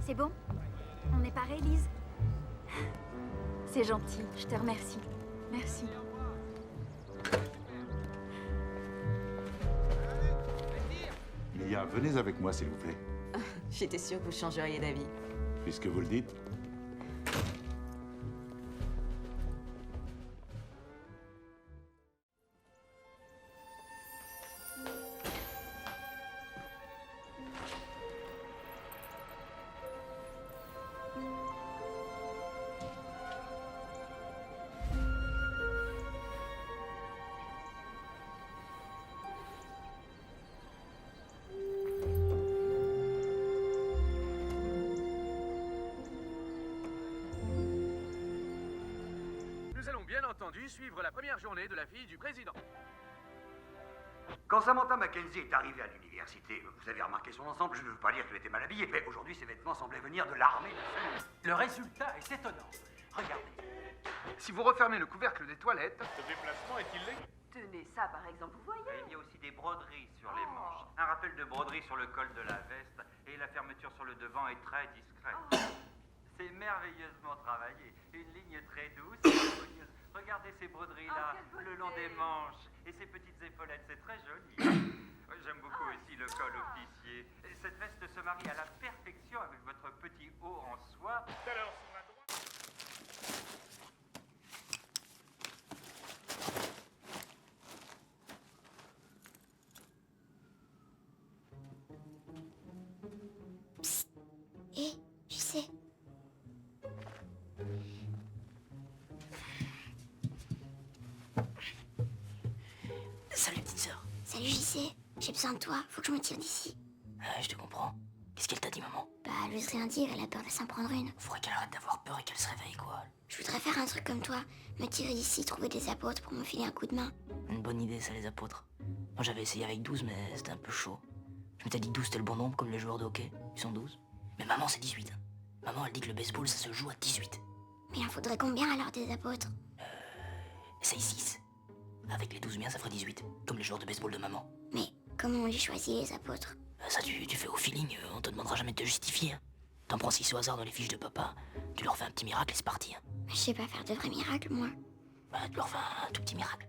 C'est bon? On est parés, Lise? C'est gentil, je te remercie. Merci. Mia, venez avec moi, s'il vous plaît. J'étais sûre que vous changeriez d'avis. Puisque vous le dites. Nous allons bien entendu suivre la première journée de la fille du président. Quand Samantha Mackenzie est arrivée à l'université, vous avez remarqué son ensemble, je ne veux pas dire qu'elle était mal habillée, mais aujourd'hui ses vêtements semblaient venir de l'armée nationale. Le résultat est étonnant. Regardez. Si vous refermez le couvercle des toilettes... Ce déplacement est illégal. Tenez ça, par exemple, vous voyez. Il y a aussi des broderies sur les manches. Un rappel de broderie sur le col de la veste. Et la fermeture sur le devant est très discrète. C'est merveilleusement travaillé. Une ligne très douce et harmonieuse. Regardez ces broderies-là, le long des manches. Et ces petites épaulettes, c'est très joli. J'aime beaucoup aussi le col officier. Cette veste se marie à la perfection avec votre petit haut en soie. Alors, sur la droite... Hé, tu sais. Salut, petite sœur. Salut JC, j'ai besoin de toi, faut que je me tire d'ici. Je te comprends. Qu'est-ce qu'elle t'a dit, maman? Bah, elle ose rien dire, elle a peur de s'en prendre une. Faudrait qu'elle arrête d'avoir peur et qu'elle se réveille, quoi. Je voudrais faire un truc comme toi, me tirer d'ici, trouver des apôtres pour me filer un coup de main. Une bonne idée, ça, les apôtres. Moi, j'avais essayé avec 12, mais c'était un peu chaud. Je m'étais dit que 12 c'était le bon nombre, comme les joueurs de hockey. Ils sont 12. Mais maman, c'est 18. Hein. Maman, elle dit que le baseball, ça se joue à 18. Mais il en faudrait combien alors des apôtres? Essaye 6. Avec les 12 miens, ça ferait 18. Comme les joueurs de baseball de maman. Mais comment on les choisit, les apôtres? Ça, tu fais au feeling, on te demandera jamais de te justifier. Hein. T'en prends 6 au hasard dans les fiches de papa, tu leur fais un petit miracle et c'est parti. Hein. Mais je sais pas faire de vrais miracles, moi. Bah, tu leur fais un tout petit miracle.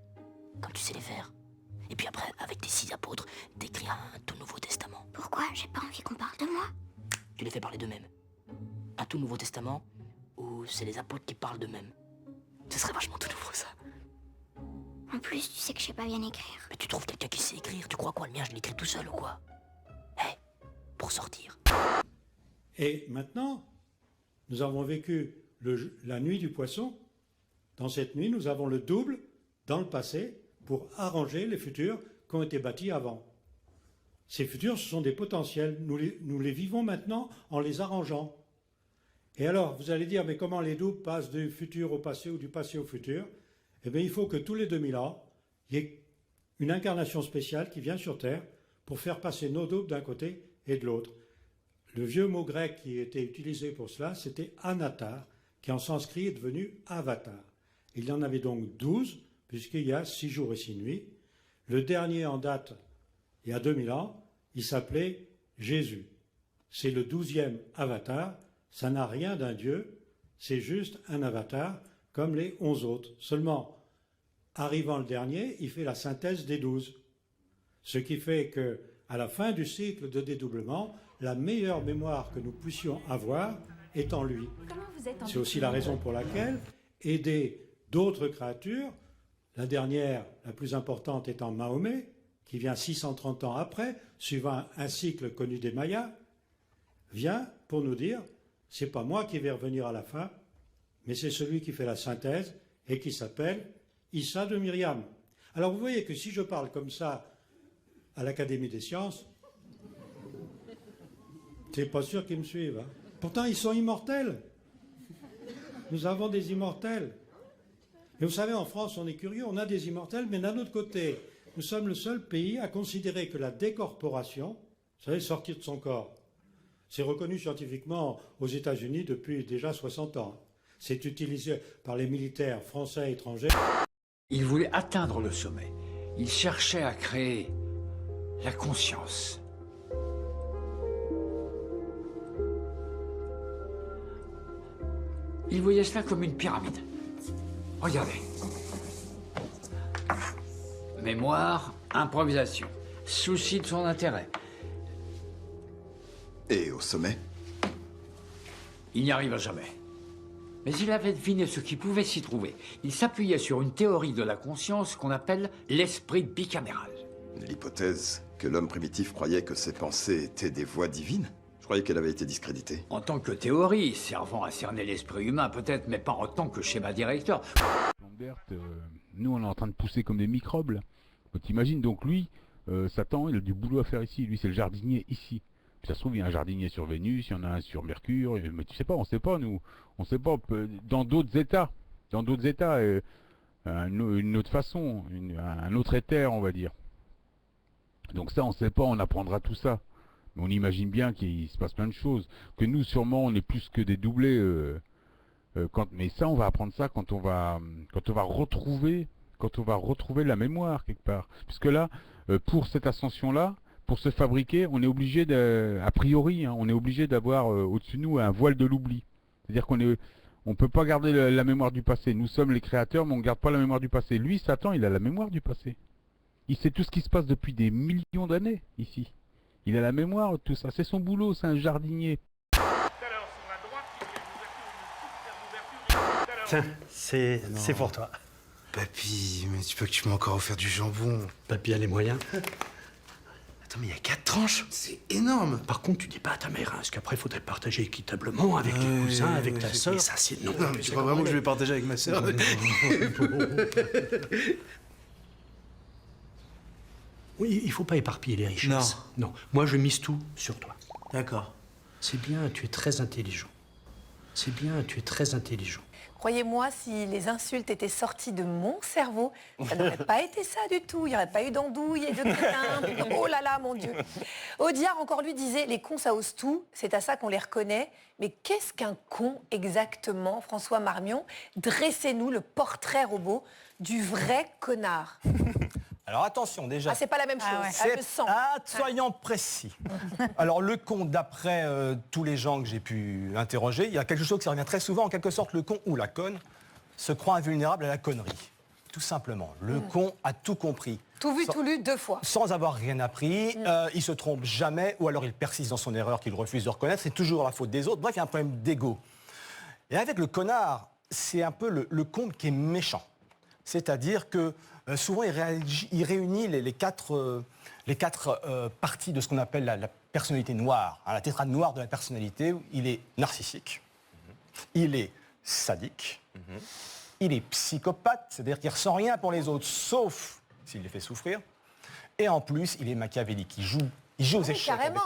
Comme tu sais les faire. Et puis après, avec tes 6 apôtres, t'écris un tout nouveau testament. Pourquoi? J'ai pas envie qu'on parle de moi. Tu les fais parler d'eux-mêmes. Un tout nouveau testament où c'est les apôtres qui parlent d'eux-mêmes. Ce serait vachement tout nouveau, ça. En plus, tu sais que je sais pas bien écrire. Mais tu trouves quelqu'un qui sait écrire? Tu crois quoi, le mien, je l'écris tout seul ou quoi? Hé, pour sortir. Et maintenant, nous avons vécu la nuit du poisson. Dans cette nuit, nous avons le double dans le passé pour arranger les futurs qui ont été bâtis avant. Ces futurs, ce sont des potentiels. Nous les vivons maintenant en les arrangeant. Et alors, vous allez dire, mais comment les doubles passent du futur au passé ou du passé au futur? Eh bien, il faut que tous les 2000 ans, il y ait une incarnation spéciale qui vient sur Terre pour faire passer nos doubles d'un côté et de l'autre. Le vieux mot grec qui était utilisé pour cela, c'était anatar, qui en sanskrit est devenu avatar. Il y en avait donc 12, puisqu'il y a 6 jours et 6 nuits. Le dernier en date, il y a 2000 ans, il s'appelait Jésus. C'est le 12e avatar, ça n'a rien d'un dieu, c'est juste un avatar, comme les 11 autres. Seulement, arrivant le dernier, il fait la synthèse des 12. Ce qui fait que, à la fin du cycle de dédoublement, la meilleure mémoire que nous puissions avoir est en lui. C'est aussi la raison pour laquelle aider d'autres créatures, la dernière, la plus importante étant Mahomet, qui vient 630 ans après, suivant un cycle connu des Mayas, vient pour nous dire, c'est pas moi qui vais revenir à la fin, mais c'est celui qui fait la synthèse et qui s'appelle Issa de Myriam. Alors vous voyez que si je parle comme ça à l'Académie des sciences, c'est pas sûr qu'ils me suivent. Hein. Pourtant, ils sont immortels. Nous avons des immortels. Et vous savez, en France, on est curieux, on a des immortels, mais d'un autre côté, nous sommes le seul pays à considérer que la décorporation, vous savez, sortir de son corps, c'est reconnu scientifiquement aux États-Unis depuis déjà 60 ans. C'est utilisé par les militaires français et étrangers. Il voulait atteindre le sommet. Il cherchait à créer la conscience. Il voyait cela comme une pyramide. Regardez. Mémoire, improvisation, souci de son intérêt. Et au sommet? Il n'y arriva jamais. Mais il avait deviné ce qui pouvait s'y trouver. Il s'appuyait sur une théorie de la conscience qu'on appelle l'esprit bicaméral. L'hypothèse que l'homme primitif croyait que ses pensées étaient des voix divines? Je croyais qu'elle avait été discréditée. En tant que théorie, servant à cerner l'esprit humain peut-être, mais pas en tant que schéma directeur. Lambert, nous on est en train de pousser comme des microbes là. T'imagines donc lui, Satan, il a du boulot à faire ici. Lui c'est le jardinier ici. Puis ça se trouve il y a un jardinier sur Vénus, il y en a un sur Mercure, mais tu sais pas, on sait pas nous. On sait pas, dans d'autres états. Une autre façon, un autre éther on va dire. Donc ça on sait pas, on apprendra tout ça. Mais on imagine bien qu'il se passe plein de choses. Que nous sûrement on est plus que des doublés. Mais ça on va apprendre ça quand on va retrouver la mémoire quelque part. Puisque là, pour cette ascension-là, pour se fabriquer, on est obligé a priori, on est obligé d'avoir au-dessus de nous un voile de l'oubli. C'est-à-dire on peut pas garder la mémoire du passé. Nous sommes les créateurs, mais on garde pas la mémoire du passé. Lui, Satan, il a la mémoire du passé. Il sait tout ce qui se passe depuis des millions d'années ici. Il a la mémoire de tout ça. C'est son boulot, c'est un jardinier. Tiens, c'est pour toi. Papy, mais tu peux que tu m'as encore offert du jambon. Papy a les moyens. Attends, mais il y a 4 tranches. C'est énorme. Par contre, tu dis pas à ta mère, hein, parce qu'après, il faudrait partager équitablement avec tes cousins, avec ta sœur. Mais ça, c'est non. Non, mais tu crois vraiment que je vais partager avec ma sœur? Oui, il faut pas éparpiller les richesses. Non. Moi, je mise tout sur toi. D'accord. C'est bien, tu es très intelligent. C'est bien, tu es très intelligent. Croyez-moi, si les insultes étaient sorties de mon cerveau, ça n'aurait pas été ça du tout. Il n'y aurait pas eu d'andouille et de crétin. Oh là là, mon Dieu. Audiard, encore lui, disait « Les cons, ça ose tout. C'est à ça qu'on les reconnaît. » Mais qu'est-ce qu'un con exactement, François Marmion? Dressez-nous le portrait robot du vrai connard. Alors attention, déjà. Ah, c'est pas la même chose. Elle le sent. Soyons précis. Alors le con, d'après tous les gens que j'ai pu interroger, il y a quelque chose qui revient très souvent, en quelque sorte, le con ou la conne se croit invulnérable à la connerie. Tout simplement. Le con a tout compris. Tout vu, tout lu 2 fois. Sans avoir rien appris, il se trompe jamais, ou alors il persiste dans son erreur qu'il refuse de reconnaître, c'est toujours la faute des autres. Bref, il y a un problème d'ego. Et avec le connard, c'est un peu le con qui est méchant. C'est-à-dire que souvent, il réunit les quatre parties de ce qu'on appelle la personnalité noire, hein, la tétrade noire de la personnalité. Il est narcissique, il est sadique, il est psychopathe, c'est-à-dire qu'il ne ressent rien pour les autres, sauf s'il les fait souffrir. Et en plus, il est machiavélique, il joue aux échecs. Carrément.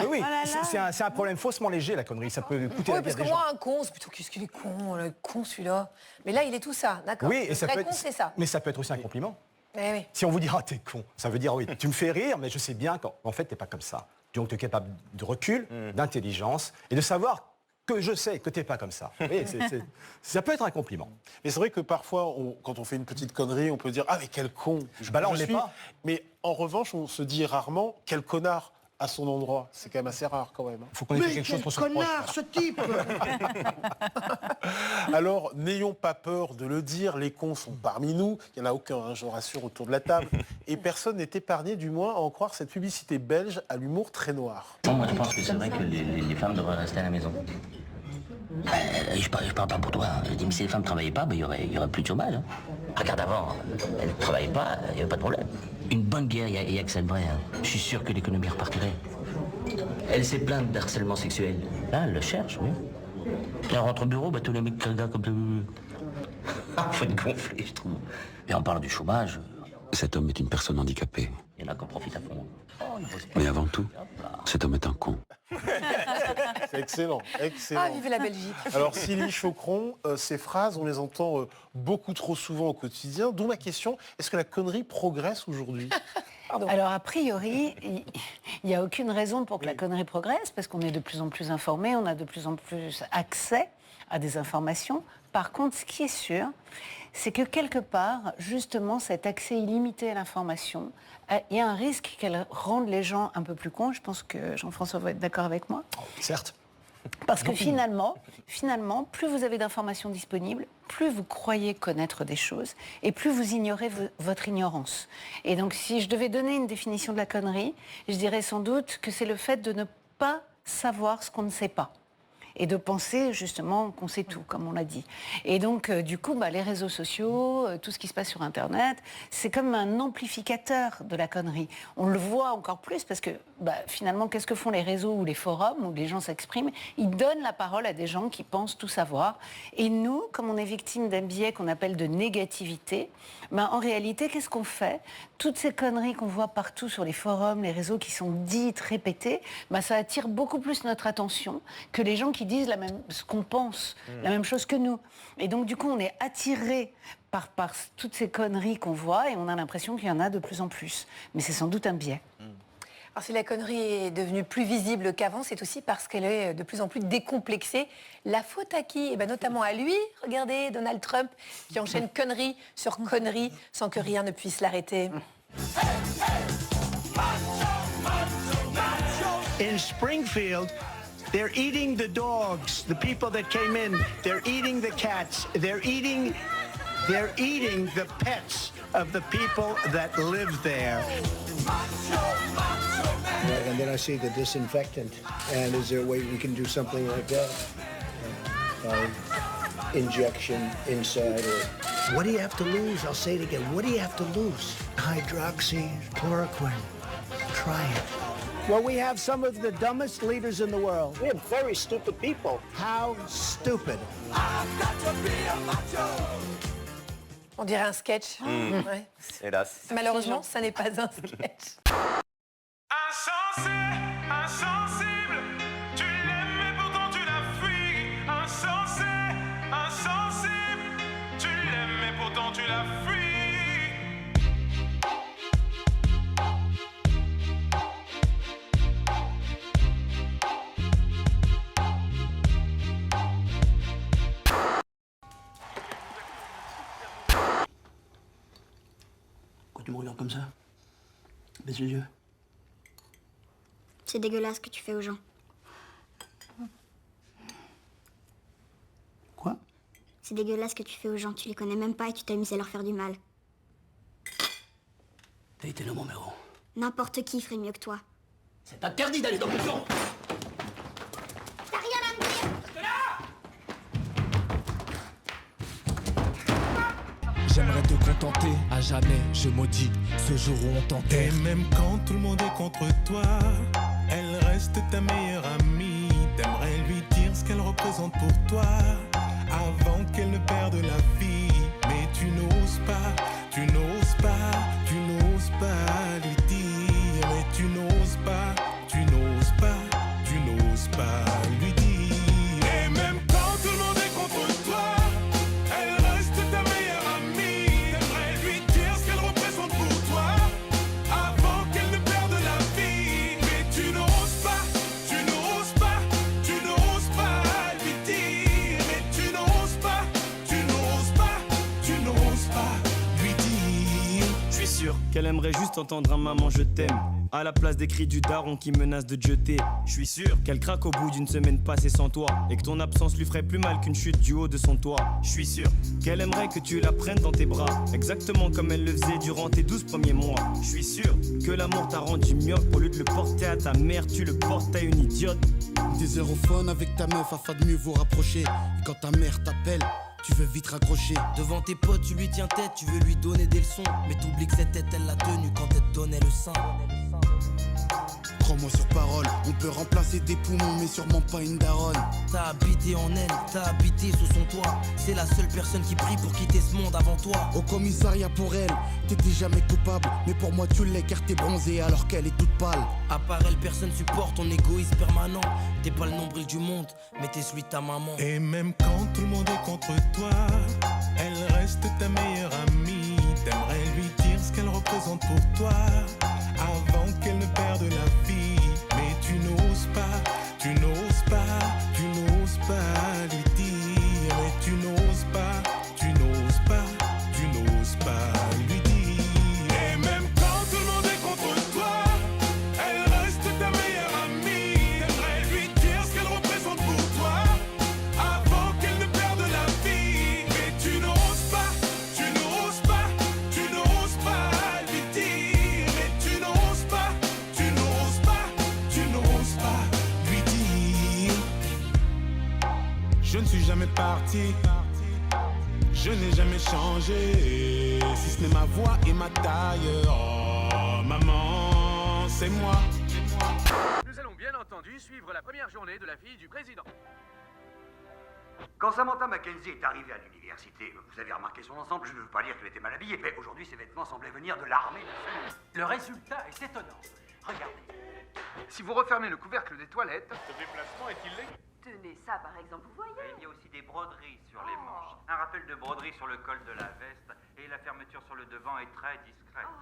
Oui. C'est un problème faussement léger, la connerie. Ça peut coûter la vie à des gens. Parce que moi, un con, c'est plutôt qu'est-ce qu'il est con, le con celui-là. Mais là, il est tout ça, d'accord. Oui, et ça peut être, c'est ça. mais ça peut être aussi un compliment. Oui. Si on vous dit, t'es con, ça veut dire, oui, tu me fais rire, mais je sais bien qu'en fait, t'es pas comme ça. Donc, tu es capable de recul, d'intelligence, et de savoir que je sais que t'es pas comme ça. Oui, ça peut être un compliment. Mais c'est vrai que parfois, quand on fait une petite connerie, on peut dire « Ah, mais quel con !» Là, on l'est pas. Mais en revanche, on se dit rarement « Quel connard !» à son endroit. C'est quand même assez rare, quand même. Faut qu'on ait quelque chose pour se reprocher. Connard, ce type. Alors, n'ayons pas peur de le dire, les cons sont parmi nous. Il n'y en a aucun, hein, je vous rassure, autour de la table. Et personne n'est épargné, du moins, à en croire cette publicité belge à l'humour très noir. Moi, je pense que c'est vrai que les femmes devraient rester à la maison. Je parle pas pour toi. Hein. Je dis, mais si les femmes ne travaillaient pas, il y aurait plus de chômage. Hein. Regarde avant, elles ne travaillaient pas, il n'y avait pas de problème. Une bonne guerre, il y a que ça de vrai. Hein. Je suis sûr que l'économie repartirait. Elle s'est plainte d'harcèlement sexuel. Là, elle le cherche, oui. Elle rentre au bureau, tous les mecs là comme... Faut être gonflé, je trouve. Et on parle du chômage. Cet homme est une personne handicapée. Il y en a qui en profitent à fond. Mais avant tout, cet homme est un con. C'est excellent, excellent. Ah, vive la Belgique. Alors, Sylvie Chocron, ces phrases, on les entend beaucoup trop souvent au quotidien. D'où ma question, est-ce que la connerie progresse aujourd'hui? Alors, a priori, il n'y a aucune raison pour que la connerie progresse, parce qu'on est de plus en plus informés, on a de plus en plus accès à des informations. Par contre, ce qui est sûr, c'est que quelque part, justement, cet accès illimité à l'information, il y a un risque qu'elle rende les gens un peu plus cons. Je pense que Jean-François va être d'accord avec moi. Certes. Parce que finalement, plus vous avez d'informations disponibles, plus vous croyez connaître des choses et plus vous ignorez votre ignorance. Et donc, si je devais donner une définition de la connerie, je dirais sans doute que c'est le fait de ne pas savoir ce qu'on ne sait pas. Et de penser justement qu'on sait tout, comme on l'a dit. Et donc, du coup, les réseaux sociaux, tout ce qui se passe sur Internet, c'est comme un amplificateur de la connerie. On le voit encore plus parce que finalement, qu'est-ce que font les réseaux ou les forums où les gens s'expriment? Ils donnent la parole à des gens qui pensent tout savoir. Et nous, comme on est victime d'un biais qu'on appelle de négativité, en réalité, qu'est-ce qu'on fait? Toutes ces conneries qu'on voit partout sur les forums, les réseaux qui sont dites, répétées, ça attire beaucoup plus notre attention que les gens qui disent ce qu'on pense, la même chose que nous. Et donc, du coup, on est attiré par toutes ces conneries qu'on voit et on a l'impression qu'il y en a de plus en plus. Mais c'est sans doute un biais. Alors, si la connerie est devenue plus visible qu'avant, c'est aussi parce qu'elle est de plus en plus décomplexée. La faute à qui? Notamment à lui. Regardez, Donald Trump, qui enchaîne connerie sur connerie sans que rien ne puisse l'arrêter. In Springfield, they're eating the dogs, the people that came in. They're eating the cats. They're eating the pets of the people that live there. And then I see the disinfectant. And is there a way we can do something like that? Injection inside or... What do you have to lose? I'll say it again. What do you have to lose? Hydroxychloroquine. Try it. Well, we have some of the dumbest leaders in the world. We have very stupid people. How stupid? On dirait un sketch. Ouais. Hélas. Malheureusement, ça n'est pas un sketch. Insensé, insensible, tu l'aimes mais pourtant tu la fuis. Insensé, insensible, tu l'aimes mais pourtant tu la fuis. Pourquoi tu me regardes comme ça? Baisse les yeux. C'est dégueulasse ce que tu fais aux gens. Quoi? C'est dégueulasse ce que tu fais aux gens. Tu les connais même pas et tu t'amuses à leur faire du mal. T'as été le mon héros. N'importe qui ferait mieux que toi. C'est interdit d'aller dans le camp. T'as rien à me dire! J'aimerais te contenter, à jamais je maudis ce jour où on t'enterre. Et même quand tout le monde est contre toi, elle reste ta meilleure amie. T'aimerais lui dire ce qu'elle représente pour toi, avant qu'elle ne perde la vie. Mais tu n'oses pas, tu n'oses pas, tu n'oses pas lui dire. Mais tu n'oses pas, tu n'oses pas, tu n'oses pas lui dire. Et même quand tout le monde est contre toi, elle reste ta meilleure amie. T'aimerais lui dire ce qu'elle représente pour toi, avant qu'elle ne perde la vie. Mais tu n'oses pas, tu n'oses pas, tu n'oses pas lui dire. Mais tu n'oses pas, tu n'oses pas, tu n'oses pas lui dire. Je suis sûr qu'elle aimerait juste entendre un maman je t'aime, à la place des cris du daron qui menace de te jeter. Je suis sûr qu'elle craque au bout d'une semaine passée sans toi, et que ton absence lui ferait plus mal qu'une chute du haut de son toit. Je suis sûr qu'elle aimerait que tu la prennes dans tes bras, exactement comme elle le faisait durant tes 12 premiers mois. Je suis sûr que l'amour t'a rendu myope, au lieu de le porter à ta mère, tu le portes à une idiote. Des aérophones avec ta meuf afin de mieux vous rapprocher. Et quand ta mère t'appelle, tu veux vite raccrocher. Devant tes potes, tu lui tiens tête, tu veux lui donner des leçons. Mais t'oublies que cette tête, elle l'a tenue quand elle te donnait le sein. Crois-moi sur parole, on peut remplacer des poumons, mais sûrement pas une daronne. T'as habité en elle, t'as habité sous son toit. C'est la seule personne qui prie pour quitter ce monde avant toi. Au commissariat pour elle, t'étais jamais coupable. Mais pour moi tu l'es car t'es bronzée alors qu'elle est toute pâle. À part elle, personne supporte ton égoïsme permanent. T'es pas le nombril du monde, mais t'es celui de ta maman. Et même quand tout le monde est contre toi, elle reste ta meilleure amie. T'aimerais lui dire ce qu'elle représente pour toi, avant qu'elle ne perde la vie. Mais tu n'oses pas, tu n'oses pas, tu n'oses pas lui dire. Mais tu n'oses pas, tu n'oses pas, tu n'oses pas lui dire. Et même quand tout le monde est contre toi, elle reste ta meilleure amie. T'aimerais lui dire ce qu'elle représente pour Je ne suis jamais parti, je n'ai jamais changé, si ce n'est ma voix et ma taille. Oh maman, c'est moi. Nous allons bien entendu suivre la première journée de la fille du président. Quand Samantha Mackenzie est arrivée à l'université, vous avez remarqué son ensemble, je ne veux pas dire qu'elle était mal habillée, mais aujourd'hui ses vêtements semblaient venir de l'armée nationale. Le résultat est étonnant. Regardez. Si vous refermez le couvercle des toilettes... Ce déplacement est illégal. Tenez ça par exemple, vous voyez. Il y a aussi des broderies sur les manches. Un rappel de broderie sur le col de la veste et la fermeture sur le devant est très discrète.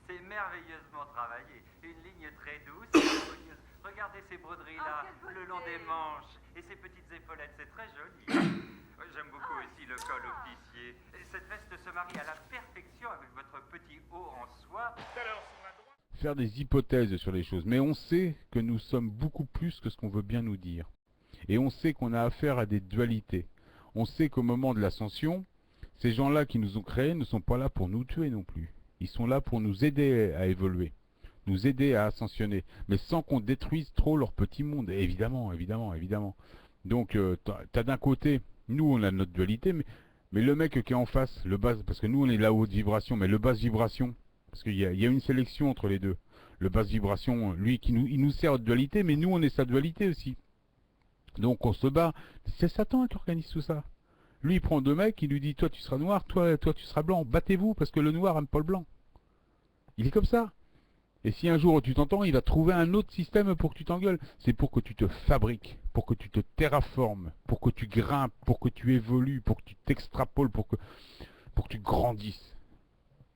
C'est merveilleusement travaillé. Une ligne très douce et harmonieuse. Regardez ces broderies-là, le long des manches et ces petites épaulettes, c'est très joli. J'aime beaucoup aussi le col officier. Cette veste se marie à la perfection avec votre petit haut en soie. Faire des hypothèses sur les choses, mais on sait que nous sommes beaucoup plus que ce qu'on veut bien nous dire. Et on sait qu'on a affaire à des dualités. On sait qu'au moment de l'ascension, ces gens-là qui nous ont créés ne sont pas là pour nous tuer non plus. Ils sont là pour nous aider à évoluer, nous aider à ascensionner, mais sans qu'on détruise trop leur petit monde, évidemment, évidemment, évidemment. Donc, t'as d'un côté, nous on a notre dualité, mais le mec qui est en face, le basse, parce que nous on est la haute vibration, mais le basse vibration, parce qu'il y a une sélection entre les deux. Le basse vibration, lui, il nous sert de dualité, mais nous on est sa dualité aussi. Donc on se bat, c'est Satan qui organise tout ça. Lui il prend deux mecs, il lui dit toi tu seras noir, toi tu seras blanc, battez-vous parce que le noir aime pas le blanc. Il est comme ça. Et si un jour tu t'entends, il va trouver un autre système pour que tu t'engueules. C'est pour que tu te fabriques, pour que tu te terraformes, pour que tu grimpes, pour que tu évolues, pour que tu t'extrapoles, pour que tu grandisses.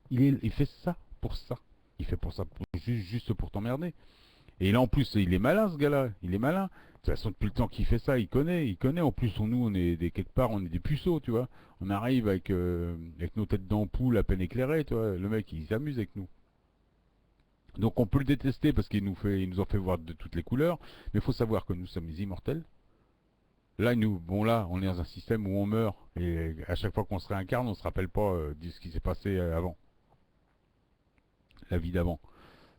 Il fait ça pour ça. Il fait pour ça, juste pour t'emmerder. Et là en plus, il est malin ce gars-là, il est malin. De toute façon, depuis le temps qu'il fait ça, il connaît. En plus, nous, on est quelque part, on est des puceaux, tu vois. On arrive avec nos têtes d'ampoule à peine éclairées, tu vois. Le mec, il s'amuse avec nous. Donc, on peut le détester parce qu'il nous en fait voir de toutes les couleurs. Mais il faut savoir que nous sommes immortels. Là, on est dans un système où on meurt. Et à chaque fois qu'on se réincarne, on se rappelle pas de ce qui s'est passé avant. La vie d'avant.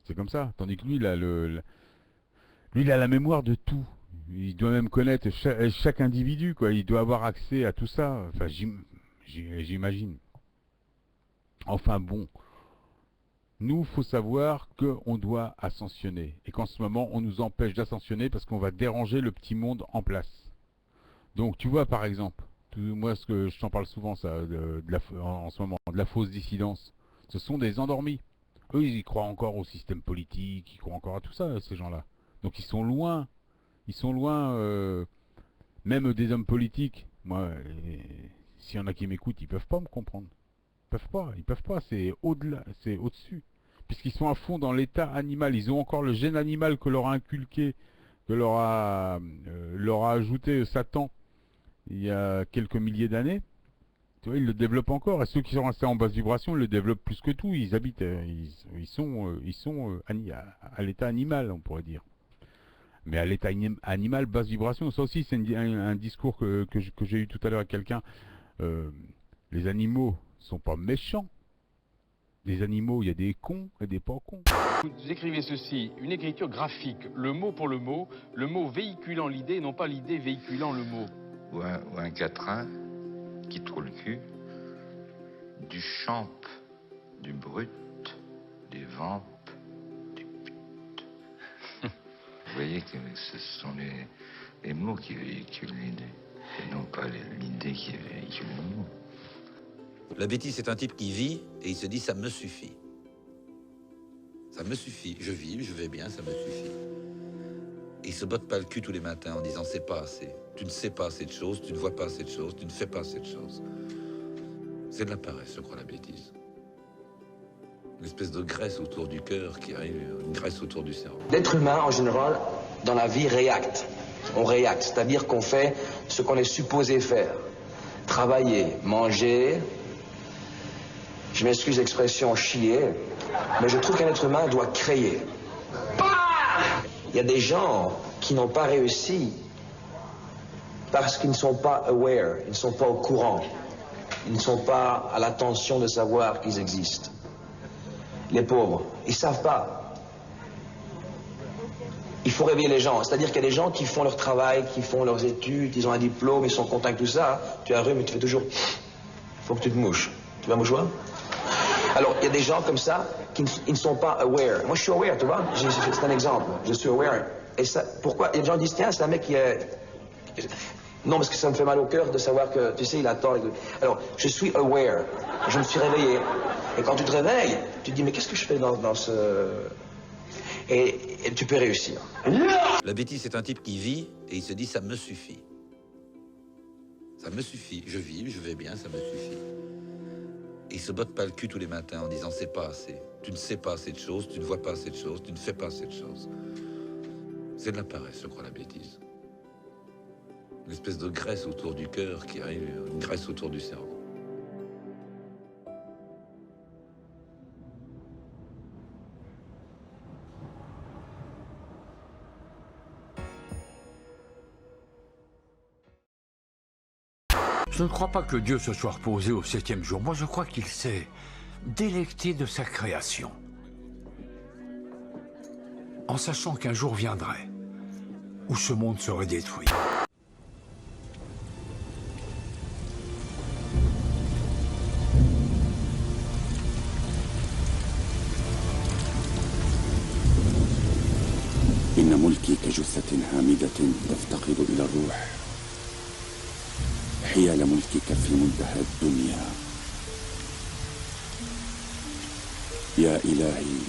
C'est comme ça. Tandis que lui, lui, il a la mémoire de tout. Il doit même connaître chaque individu, quoi. Il doit avoir accès à tout ça. Enfin, j'imagine. Enfin bon. Nous, faut savoir qu'on doit ascensionner. Et qu'en ce moment, on nous empêche d'ascensionner parce qu'on va déranger le petit monde en place. Donc, tu vois, par exemple, moi, ce que je t'en parle souvent, ça, en ce moment, de la fausse dissidence. Ce sont des endormis. Eux, ils croient encore au système politique, ils croient encore à tout ça, ces gens-là. Donc ils sont loin, même des hommes politiques. Moi, s'il y en a qui m'écoutent, ils peuvent pas me comprendre. Ils peuvent pas, c'est au-delà, c'est au-dessus. Puisqu'ils sont à fond dans l'état animal, ils ont encore le gène animal que leur a inculqué, que leur a ajouté Satan il y a quelques milliers d'années. Tu vois, ils le développent encore. Et ceux qui sont restés en basse vibration, ils le développent plus que tout. Ils habitent, ils sont à l'état animal, on pourrait dire. Mais à l'état animal, basse vibration, ça aussi c'est un discours que j'ai eu tout à l'heure avec quelqu'un. Les animaux sont pas méchants. Les animaux, il y a des cons et des pas cons. Vous écrivez ceci, une écriture graphique, le mot pour le mot véhiculant l'idée, non pas l'idée véhiculant le mot. Ou un quatrain qui trouve le cul, du champ, du brut, des vampes, du pute. Vous voyez que ce sont les mots qui véhiculent l'idée, et non pas l'idée qui véhicule le mot. La bêtise, c'est un type qui vit et il se dit « ça me suffit ». Ça me suffit, je vis, je vais bien, ça me suffit. Et il se botte pas le cul tous les matins en disant « c'est pas assez ». Tu ne sais pas assez de choses, tu ne vois pas assez de choses, tu ne fais pas assez de choses. C'est de la paresse, je crois, la bêtise. Une espèce de graisse autour du cœur qui arrive, une graisse autour du cerveau. L'être humain, en général, dans la vie, réacte. On réacte, c'est-à-dire qu'on fait ce qu'on est supposé faire. Travailler, manger, je m'excuse l'expression chier, mais je trouve qu'un être humain doit créer. Il y a des gens qui n'ont pas réussi parce qu'ils ne sont pas aware, ils ne sont pas au courant, ils ne sont pas à l'attention de savoir qu'ils existent. Les pauvres, ils ne savent pas. Il faut réveiller les gens. C'est-à-dire qu'il y a des gens qui font leur travail, qui font leurs études, ils ont un diplôme, ils sont contents avec tout ça. Tu as un rhume et tu fais toujours... Faut que tu te mouches. Tu vas mouchoir? Alors, il y a des gens comme ça qui ne sont pas aware. Moi, je suis aware, tu vois. C'est un exemple. Je suis aware. Et ça, pourquoi? Il y a des gens qui disent, tiens, c'est un mec qui est... Non, parce que ça me fait mal au cœur de savoir que, tu sais, il attend. Alors, je suis aware. Je me suis réveillé. Et quand tu te réveilles, tu te dis, mais qu'est-ce que je fais dans ce... Et tu peux réussir. La bêtise, c'est un type qui vit et il se dit, ça me suffit. Ça me suffit. Je vis, je vais bien, ça me suffit. Et il se botte pas le cul tous les matins en disant, c'est pas assez. Tu ne sais pas assez de choses, tu ne vois pas assez de choses, tu ne fais pas assez de choses. C'est de la paresse, je crois, la bêtise. Une espèce de graisse autour du cœur qui arrive, une graisse autour du cerveau. Je ne crois pas que Dieu se soit reposé au 7e jour. Moi, je crois qu'il s'est délecté de sa création. En sachant qu'un jour viendrait où ce monde serait détruit. إن ملكي كجثة هامدة تفتقد إلى الروح حيال ملكك في منتهى الدنيا. يا إلهي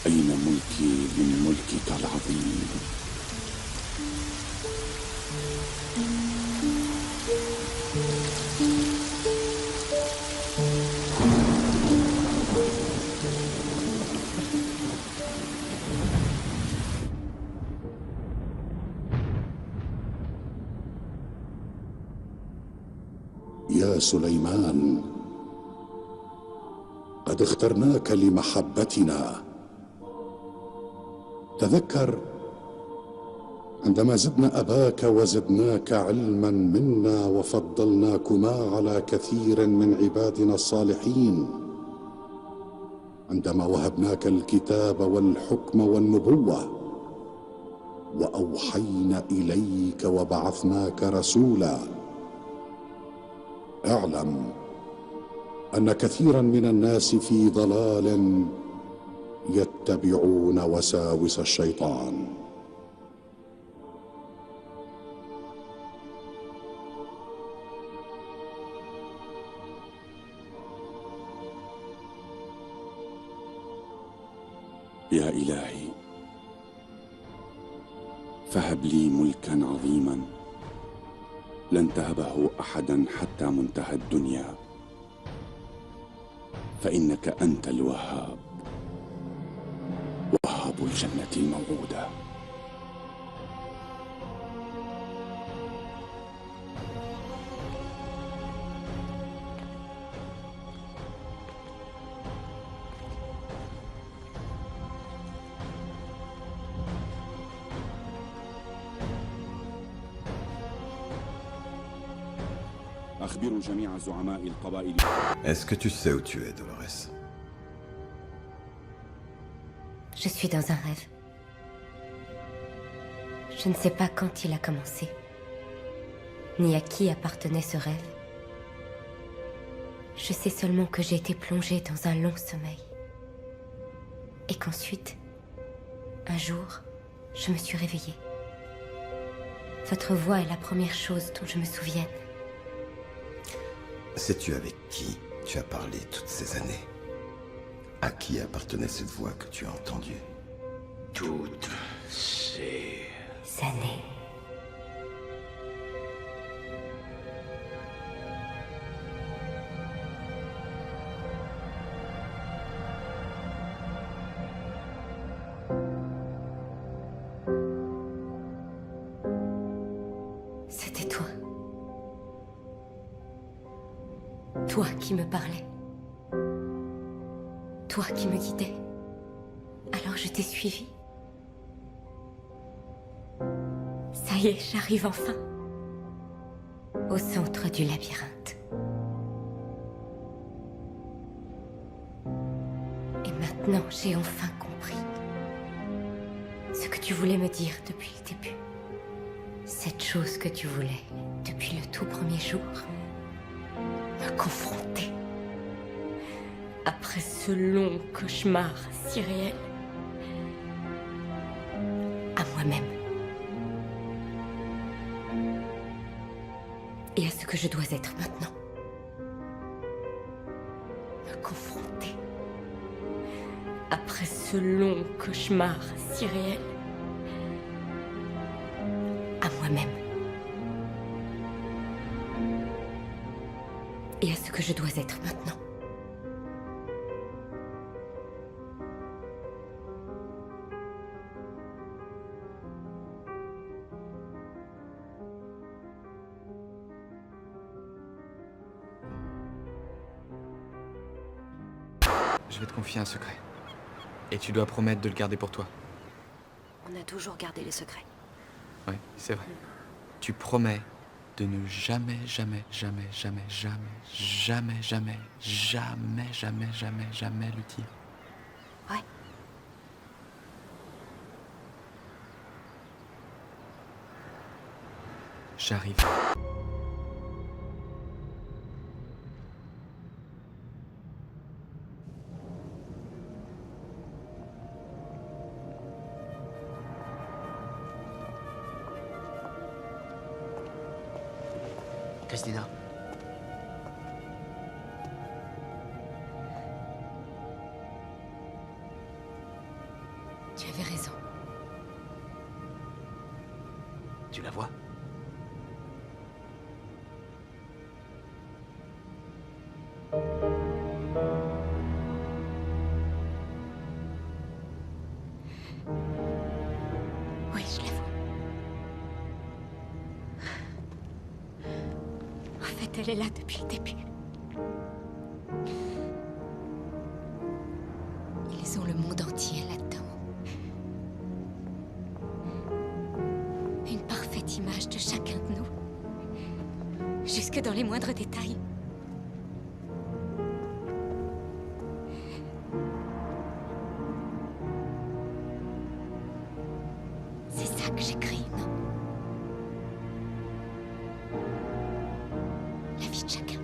أين ملكي من ملكك العظيم؟ يا سليمان قد اخترناك لمحبتنا. تذكر عندما زدنا أباك وزدناك علما منا وفضلناكما على كثير من عبادنا الصالحين، عندما وهبناك الكتاب والحكم والنبوة وأوحينا إليك وبعثناك رسولا. اعلم أن كثيرا من الناس في ضلال يتبعون وساوس الشيطان. يا إلهي فهب لي ملكا عظيما لن تهبه أحدا حتى منتهى الدنيا، فإنك أنت الوهاب، وهاب الجنة الموعودة. Est-ce que tu sais où tu es, Dolores? Je suis dans un rêve. Je ne sais pas quand il a commencé, ni à qui appartenait ce rêve. Je sais seulement que j'ai été plongée dans un long sommeil. Et qu'ensuite, un jour, je me suis réveillée. Votre voix est la première chose dont je me souvienne. Sais-tu avec qui tu as parlé toutes ces années? À qui appartenait cette voix que tu as entendue? Toutes ces années. C'était toi. Toi qui me parlais. Toi qui me guidais. Alors je t'ai suivi. Ça y est, j'arrive enfin. Au centre du labyrinthe. Et maintenant, j'ai enfin compris. Ce que tu voulais me dire depuis le début. Cette chose que tu voulais depuis le tout premier jour. Me confronter. Après ce long cauchemar si réel. À moi-même. Et à ce que je dois être maintenant. Me confronter. Après ce long cauchemar si réel. À moi-même. Et à ce que je dois être maintenant. Je vais te confier un secret. Et tu dois promettre de le garder pour toi. On a toujours gardé les secrets. Oui, c'est vrai. Tu promets de ne jamais, jamais, jamais, jamais, jamais, jamais, jamais, jamais, jamais, jamais, jamais lui dire. Ouais. J'arrive. Christina. Tu avais raison. Tu la vois? Oui, je la vois. En fait, elle est là depuis le début. Ils ont le monde entier là-dedans. Une parfaite image de chacun de nous. Jusque dans les moindres détails. C'est ça que j'écris, non? La vie de chacun.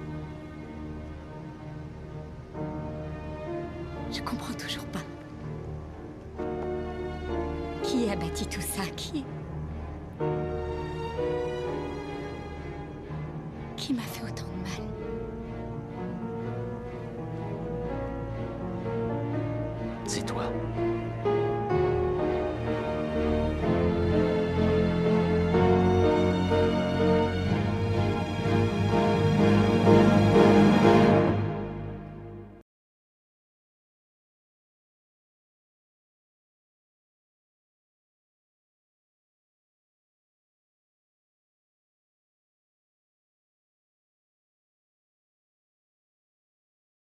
Je comprends toujours pas. Qui a bâti tout ça? Qui m'a fait autant de mal? C'est toi.